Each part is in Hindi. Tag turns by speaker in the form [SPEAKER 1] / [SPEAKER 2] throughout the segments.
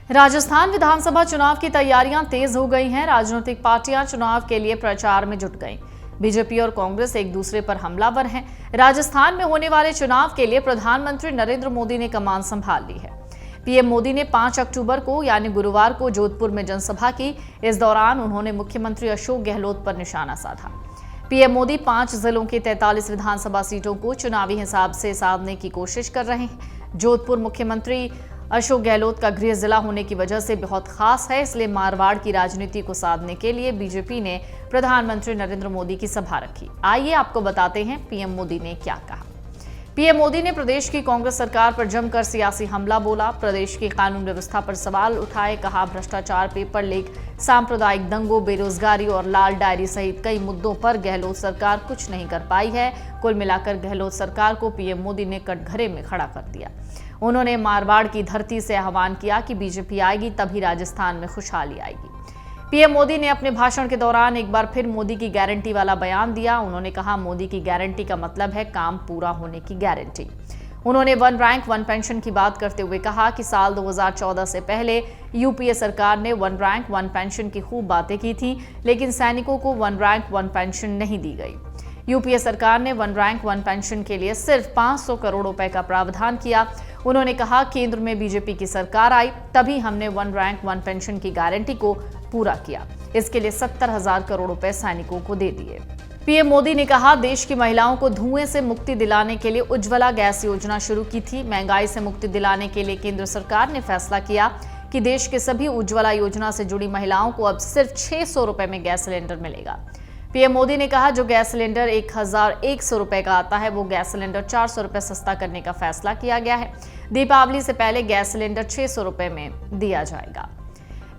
[SPEAKER 1] राजस्थान विधानसभा चुनाव की तैयारियां तेज हो गई हैं। राजनीतिक पार्टियां चुनाव के लिए प्रचार में जुट गईं। बीजेपी और कांग्रेस एक दूसरे पर हमलावर हैं। राजस्थान में होने वाले चुनाव के लिए प्रधानमंत्री नरेंद्र मोदी ने कमान संभाल ली है। पीएम मोदी ने 5 अक्टूबर को यानी गुरुवार को जोधपुर में जनसभा की। इस दौरान उन्होंने मुख्यमंत्री अशोक गहलोत पर निशाना साधा। पीएम मोदी 5 जिलों की 43 विधानसभा सीटों को चुनावी हिसाब से साधने की कोशिश कर रहे हैं। जोधपुर मुख्यमंत्री अशोक गहलोत का गृह जिला होने की वजह से बहुत खास है, इसलिए मारवाड़ की राजनीति को साधने के लिए बीजेपी ने प्रधानमंत्री नरेंद्र मोदी की सभा रखी। आइए आपको बताते हैं पीएम मोदी ने क्या कहा। पीएम मोदी ने प्रदेश की कांग्रेस सरकार पर जमकर सियासी हमला बोला। प्रदेश की कानून व्यवस्था पर सवाल उठाए। कहा, भ्रष्टाचार, पेपर लीक, सांप्रदायिक दंगों, बेरोजगारी और लाल डायरी सहित कई मुद्दों पर गहलोत सरकार कुछ नहीं कर पाई है। कुल मिलाकर गहलोत सरकार को पीएम मोदी ने कटघरे में खड़ा कर दिया। उन्होंने मारवाड़ की धरती से आह्वान किया कि बीजेपी आएगी तभी राजस्थान में खुशहाली आएगी। पीएम मोदी ने अपने भाषण के दौरान एक बार फिर मोदी की गारंटी वाला बयान दिया। उन्होंने कहा, मोदी की गारंटी का मतलब है काम पूरा होने की गारंटी। उन्होंने 1 रैंक 1 पेंशन की बात करते हुए कहा कि साल 2014 से पहले यूपीए सरकार ने 1 रैंक 1 पेंशन की खूब बातें की थी, लेकिन सैनिकों को 1 रैंक 1 पेंशन नहीं दी गई। यूपीए सरकार ने 1 रैंक 1 पेंशन के लिए सिर्फ 500 करोड़ रुपए का प्रावधान किया। उन्होंने कहा, केंद्र में बीजेपी की सरकार आई तभी हमने 1 रैंक 1 पेंशन की गारंटी को पूरा किया। इसके लिए 70,000 करोड़ रुपए सैनिकों को दे दिए। पीएम मोदी ने कहा, देश की महिलाओं को धुएं से मुक्ति दिलाने के लिए उज्ज्वला गैस योजना शुरू की थी। महंगाई से मुक्ति दिलाने के लिए केंद्र सरकार ने फैसला किया कि देश के सभी उज्ज्वला योजना से जुड़ी महिलाओं को अब सिर्फ 600 रुपए में गैस सिलेंडर मिलेगा। पीएम मोदी ने कहा, जो गैस सिलेंडर 1,100 रुपए का आता है वो गैस सिलेंडर 400 रुपए सस्ता करने का फैसला किया गया है। दीपावली से पहले गैस सिलेंडर 600 रुपए में दिया जाएगा।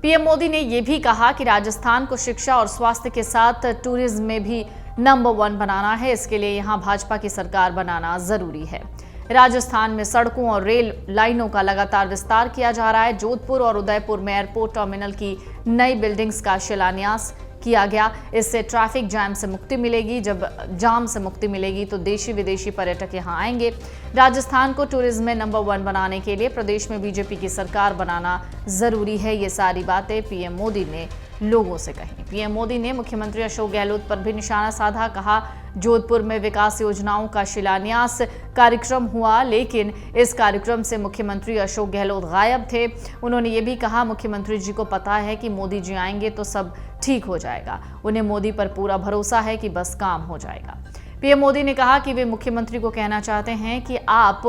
[SPEAKER 1] पीएम मोदी ने यह भी कहा कि राजस्थान को शिक्षा और स्वास्थ्य के साथ टूरिज्म में भी नंबर 1 बनाना है। इसके लिए यहां भाजपा की सरकार बनाना जरूरी है। राजस्थान में सड़कों और रेल लाइनों का लगातार विस्तार किया जा रहा है। जोधपुर और उदयपुर में एयरपोर्ट टर्मिनल की नई बिल्डिंग्स का शिलान्यास किया गया। इससे ट्रैफिक जाम से मुक्ति मिलेगी। जब जाम से मुक्ति मिलेगी तो देशी विदेशी पर्यटक यहां आएंगे। राजस्थान को टूरिज्म में नंबर 1 बनाने के लिए प्रदेश में बीजेपी की सरकार बनाना जरूरी है। ये सारी बातें पीएम मोदी ने लोगों से कही। पीएम मोदी ने मुख्यमंत्री अशोक गहलोत पर भी निशाना साधा। कहा, जोधपुर में विकास योजनाओं का शिलान्यास कार्यक्रम हुआ, लेकिन इस कार्यक्रम से मुख्यमंत्री अशोक गहलोत गायब थे। उन्होंने ये भी कहा, मुख्यमंत्री जी को पता है कि मोदी जी आएंगे तो सब ठीक हो जाएगा। उन्हें मोदी पर पूरा भरोसा है कि बस काम हो जाएगा। पीएम मोदी ने कहा कि वे मुख्यमंत्री को कहना चाहते हैं कि आप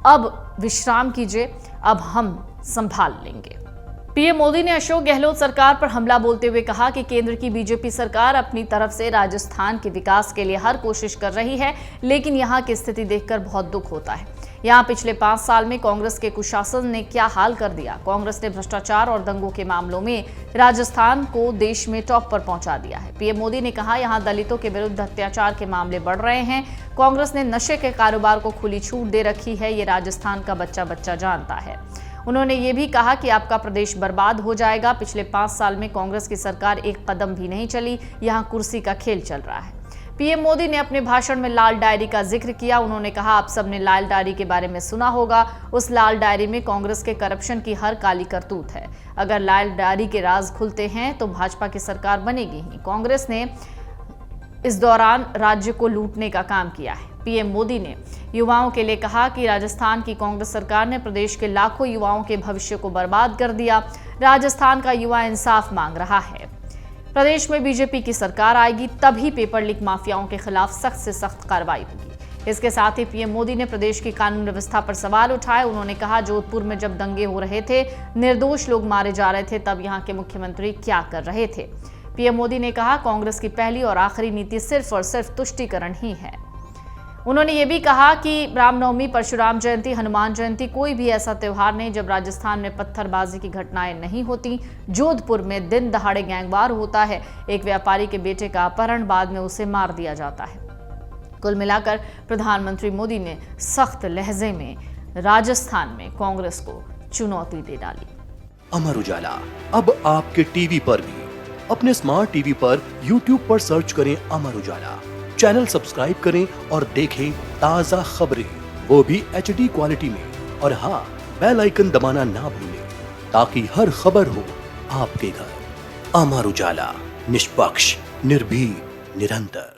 [SPEAKER 1] अब विश्राम कीजिए, अब हम संभाल लेंगे। पीएम मोदी ने अशोक गहलोत सरकार पर हमला बोलते हुए कहा कि केंद्र की बीजेपी सरकार अपनी तरफ से राजस्थान के विकास के लिए हर कोशिश कर रही है, लेकिन यहां की स्थिति देखकर बहुत दुख होता है। यहां पिछले 5 साल में कांग्रेस के कुशासन ने क्या हाल कर दिया। कांग्रेस ने भ्रष्टाचार और दंगों के मामलों में राजस्थान को देश में टॉप पर पहुंचा दिया है। पीएम मोदी ने कहा, यहां दलितों के विरुद्ध अत्याचार के मामले बढ़ रहे हैं। कांग्रेस ने नशे के कारोबार को खुली छूट दे रखी है। ये राजस्थान का बच्चा बच्चा जानता है। उन्होंने ये भी कहा कि आपका प्रदेश बर्बाद हो जाएगा। पिछले 5 साल में कांग्रेस की सरकार एक कदम भी नहीं चली। यहां कुर्सी का खेल चल रहा है। पीएम मोदी ने अपने भाषण में लाल डायरी का जिक्र किया। उन्होंने कहा, आप सबने लाल डायरी के बारे में सुना होगा। उस लाल डायरी में कांग्रेस के करप्शन की हर काली करतूत है। अगर लाल डायरी के राज खुलते हैं तो भाजपा की सरकार बनेगी ही। कांग्रेस ने इस दौरान राज्य को लूटने का काम किया है। पीएम मोदी ने युवाओं के लिए कहा कि राजस्थान की कांग्रेस सरकार ने प्रदेश के लाखों युवाओं के भविष्य को बर्बाद कर दिया। राजस्थान का युवा इंसाफ मांग रहा है। प्रदेश में बीजेपी की सरकार आएगी तभी पेपर लीक माफियाओं के खिलाफ सख्त से सख्त कार्रवाई होगी। इसके साथ ही पीएम मोदी ने प्रदेश की कानून व्यवस्था पर सवाल उठाए। उन्होंने कहा, जोधपुर में जब दंगे हो रहे थे, निर्दोष लोग मारे जा रहे थे, तब यहाँ के मुख्यमंत्री क्या कर रहे थे। पीएम मोदी ने कहा, कांग्रेस की पहली और आखिरी नीति सिर्फ और सिर्फ तुष्टीकरण ही है। उन्होंने ये भी कहा कि रामनवमी, परशुराम जयंती, हनुमान जयंती कोई भी ऐसा त्योहार नहीं जब राजस्थान में पत्थरबाजी की घटनाएं नहीं होती। जोधपुर में दिन दहाड़े गैंगवार होता है। एक व्यापारी के बेटे का अपहरण, बाद में उसे मार दिया जाता है। कुल मिलाकर प्रधानमंत्री मोदी ने सख्त लहजे में राजस्थान में कांग्रेस को चुनौती दे डाली।
[SPEAKER 2] अमर उजाला अब आपके टीवी पर भी। अपने स्मार्ट टीवी पर यूट्यूब पर सर्च करें अमर उजाला, चैनल सब्सक्राइब करें और देखें ताजा खबरें, वो भी HD क्वालिटी में। और हाँ, बेल आइकन दबाना ना भूलें ताकि हर खबर हो आपके घर। अमर उजाला, निष्पक्ष, निर्भीक, निरंतर।